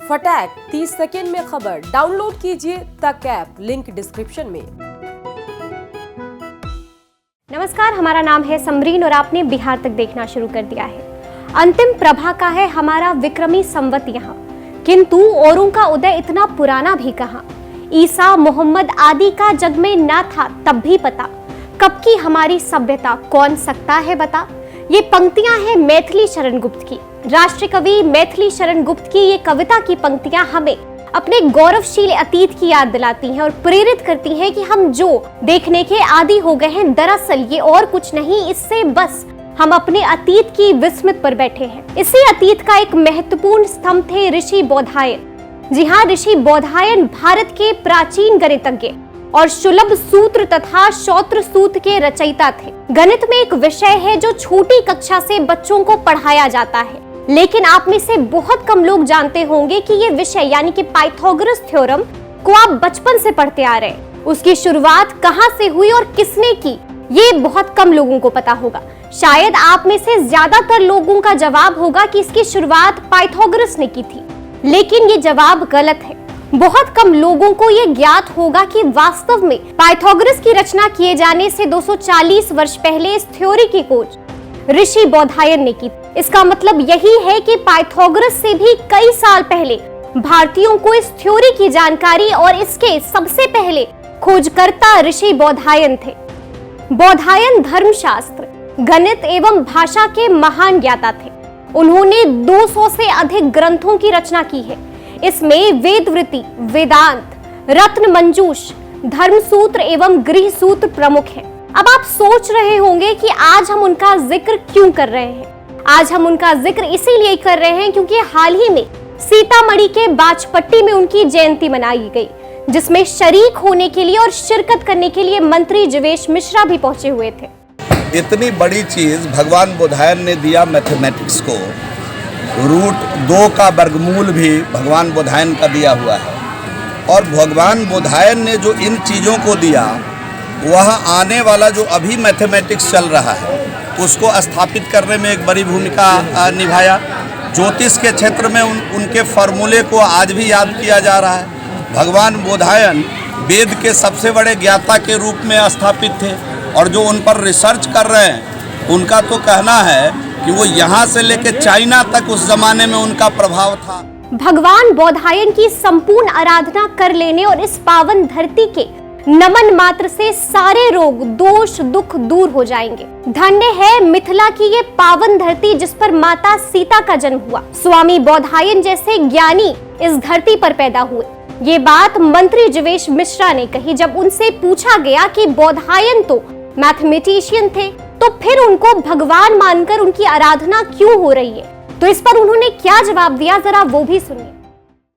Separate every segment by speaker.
Speaker 1: फटाक 30 सेकेंड में खबर डाउनलोड कीजिए तक ऐप, लिंक डिस्क्रिप्शन में।
Speaker 2: नमस्कार, हमारा नाम है समरीन और आपने बिहार तक देखना शुरू कर दिया है। अंतिम प्रभा का है हमारा विक्रमी संवत यहाँ, किंतु औरों का उदय इतना पुराना भी कहाँ। ईसा मोहम्मद आदि का जग में ना था तब भी पता, कब की हमारी सभ्यता कौन सकता है बता। ये पंक्तियां हैं मैथिली शरण गुप्त की। राष्ट्रीय कवि मैथिली शरण गुप्त की ये कविता की पंक्तियां हमें अपने गौरवशील अतीत की याद दिलाती हैं और प्रेरित करती हैं कि हम जो देखने के आदी हो गए हैं, दरअसल ये और कुछ नहीं, इससे बस हम अपने अतीत की विस्मृत पर बैठे हैं। इसी अतीत का एक महत्वपूर्ण स्तंभ थे ऋषि बौधायन। जी हाँ, ऋषि बौधायन भारत के प्राचीन गणितज्ञ और सुलभ सूत्र तथा शौत्र सूत्र के रचयिता थे। गणित में एक विषय है जो छोटी कक्षा से बच्चों को पढ़ाया जाता है, लेकिन आप में से बहुत कम लोग जानते होंगे कि ये विषय यानी कि पाइथागोरस थ्योरम को आप बचपन से पढ़ते आ रहे हैं। उसकी शुरुआत कहाँ से हुई और किसने की, ये बहुत कम लोगों को पता होगा। शायद आप में से ज्यादातर लोगों का जवाब होगा कि इसकी शुरुआत पाइथागोरस ने की थी, लेकिन ये जवाब गलत है। बहुत कम लोगों को ये ज्ञात होगा कि वास्तव में पाइथागोरस की रचना किए जाने से 240 वर्ष पहले इस थ्योरी की खोज ऋषि बौधायन ने की। इसका मतलब यही है कि पाइथागोरस से भी कई साल पहले भारतीयों को इस थ्योरी की जानकारी और इसके सबसे पहले खोजकर्ता ऋषि बौधायन थे। बौधायन धर्मशास्त्र, गणित एवं भाषा के महान ज्ञाता थे। उन्होंने 200 से अधिक ग्रंथों की रचना की है। इसमें वेदवृत्ति, वेदांत, रत्न मंजूष, धर्मसूत्र एवं गृह सूत्र प्रमुख हैं। अब आप सोच रहे होंगे कि आज हम उनका जिक्र क्यों कर रहे हैं। आज हम उनका जिक्र इसीलिए कर रहे हैं क्योंकि हाल ही में सीतामढ़ी के बाजपट्टी में उनकी जयंती मनाई गई, जिसमें शरीक होने के लिए और शिरकत करने के लिए मंत्री जीवेश मिश्रा भी पहुंचे हुए थे।
Speaker 3: इतनी बड़ी चीज भगवान बौधायन ने दिया मैथमेटिक्स को। रूट 2 का वर्गमूल भी भगवान बौधायन का दिया हुआ है, और भगवान बौधायन ने जो इन चीज़ों को दिया, वह आने वाला जो अभी मैथमेटिक्स चल रहा है उसको स्थापित करने में एक बड़ी भूमिका निभाया। ज्योतिष के क्षेत्र में उनके फॉर्मूले को आज भी याद किया जा रहा है। भगवान बौधायन वेद के सबसे बड़े ज्ञाता के रूप में स्थापित थे, और जो उन पर रिसर्च कर रहे हैं उनका तो कहना है कि वो यहाँ से लेके चाइना तक उस जमाने में उनका प्रभाव था।
Speaker 2: भगवान बौधायन की संपूर्ण आराधना कर लेने और इस पावन धरती के नमन मात्र से सारे रोग, दोष, दुख दूर हो जाएंगे। धन्य है मिथिला की ये पावन धरती जिस पर माता सीता का जन्म हुआ। स्वामी बौधायन जैसे ज्ञानी इस धरती पर पैदा हुए। ये बात मंत्री जीवेश मिश्रा ने कही जब उनसे पूछा गया कि बौधायन तो मैथमेटिशियन थे, तो फिर उनको भगवान मानकर उनकी आराधना क्यों हो रही है। तो इस पर उन्होंने क्या जवाब दिया, जरा वो भी सुनिए।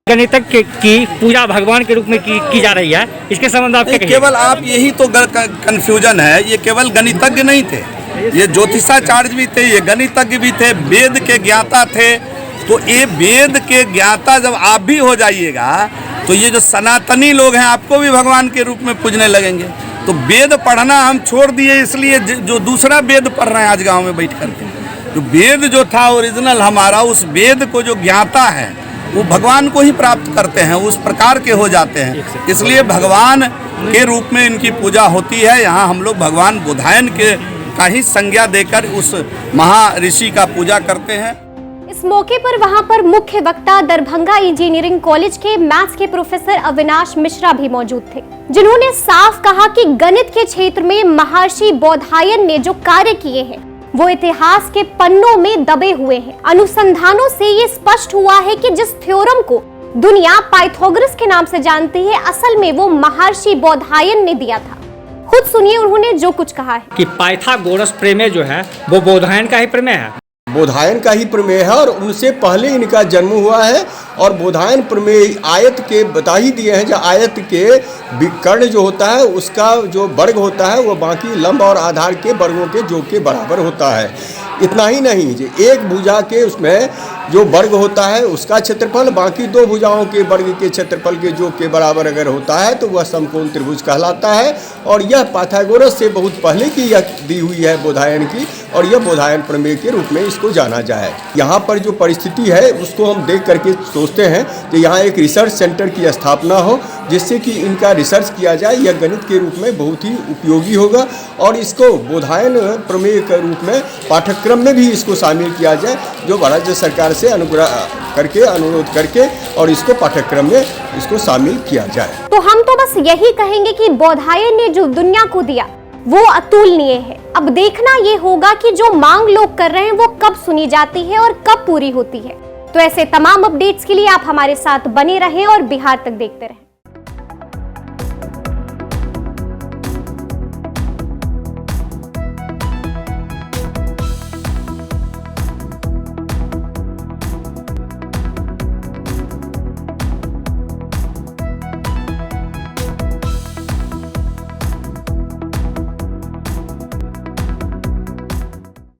Speaker 4: गणितज्ञ की पूजा भगवान के रूप में की जा रही है, इसके संबंध आप क्या कहिए?
Speaker 3: केवल आप यही तो कंफ्यूजन है। ये केवल गणितज्ञ नहीं थे, ये ज्योतिषाचार्य भी थे, ये गणितज्ञ भी थे, वेद के ज्ञाता थे। तो ये वेद के ज्ञाता जब आप भी हो जाइएगा तो ये जो सनातनी लोग हैं आपको भी भगवान के रूप में पूजने लगेंगे। तो वेद पढ़ना हम छोड़ दिए, इसलिए जो दूसरा वेद पढ़ रहे हैं आज गांव में बैठ करके, जो वेद जो था ओरिजिनल हमारा, उस वेद को जो ज्ञाता है वो भगवान को ही प्राप्त करते हैं, उस प्रकार के हो जाते हैं। इसलिए भगवान के रूप में इनकी पूजा होती है। यहाँ हम लोग भगवान बौधायन के का ही संज्ञा देकर उस महर्षि का पूजा करते हैं।
Speaker 2: इस मौके पर वहां पर मुख्य वक्ता दरभंगा इंजीनियरिंग कॉलेज के मैथ्स के प्रोफेसर अविनाश मिश्रा भी मौजूद थे, जिन्होंने साफ कहा कि गणित के क्षेत्र में महर्षि बौधायन ने जो कार्य किए हैं वो इतिहास के पन्नों में दबे हुए हैं। अनुसंधानों से ये स्पष्ट हुआ है कि जिस थ्योरम को दुनिया पाइथागोरस के नाम से जानती है, असल में वो महर्षि बौधायन ने दिया था। खुद सुनिए उन्होंने जो कुछ कहा है
Speaker 4: कि पाइथागोरस प्रमेय जो है वो बौधायन का ही प्रमेय है।
Speaker 5: बौधायन का ही प्रमेय है और उनसे पहले इनका जन्म हुआ है। और बौधायन प्रमेय आयत के बता ही दिए हैं, जो आयत के विकर्ण जो होता है उसका जो वर्ग होता है वो बाकी लंब और आधार के वर्गों के योग के बराबर होता है। इतना ही नहीं, जो एक भुजा के उसमें जो वर्ग होता है उसका क्षेत्रफल बाकी दो भुजाओं के वर्ग के क्षेत्रफल के जो के बराबर अगर होता है तो वह समकोण त्रिभुज कहलाता है। और यह पाइथागोरस से बहुत पहले की यह दी हुई है बोधायन की, और यह बोधायन प्रमेय के रूप में इसको जाना जाए। यहाँ पर जो परिस्थिति है उसको हम देख करके सोचते हैं कि यहाँ एक रिसर्च सेंटर की स्थापना हो, जिससे कि इनका रिसर्च किया जाए। यह गणित के रूप में बहुत ही उपयोगी होगा और इसको बोधायन प्रमेय के रूप में पाठ्यक्रम में भी इसको शामिल किया जाए, जो भारत सरकार से अनुरोध करके और इसको पाठ्यक्रम में इसको शामिल किया जाए।
Speaker 2: तो हम तो बस यही कहेंगे कि बोधायन ने जो दुनिया को दिया वो अतुलनीय है। अब देखना ये होगा कि जो मांग लोग कर रहे हैं वो कब सुनी जाती है और कब पूरी होती है। तो ऐसे तमाम अपडेट्स के लिए आप हमारे साथ बने रहें और बिहार तक देखते रहें।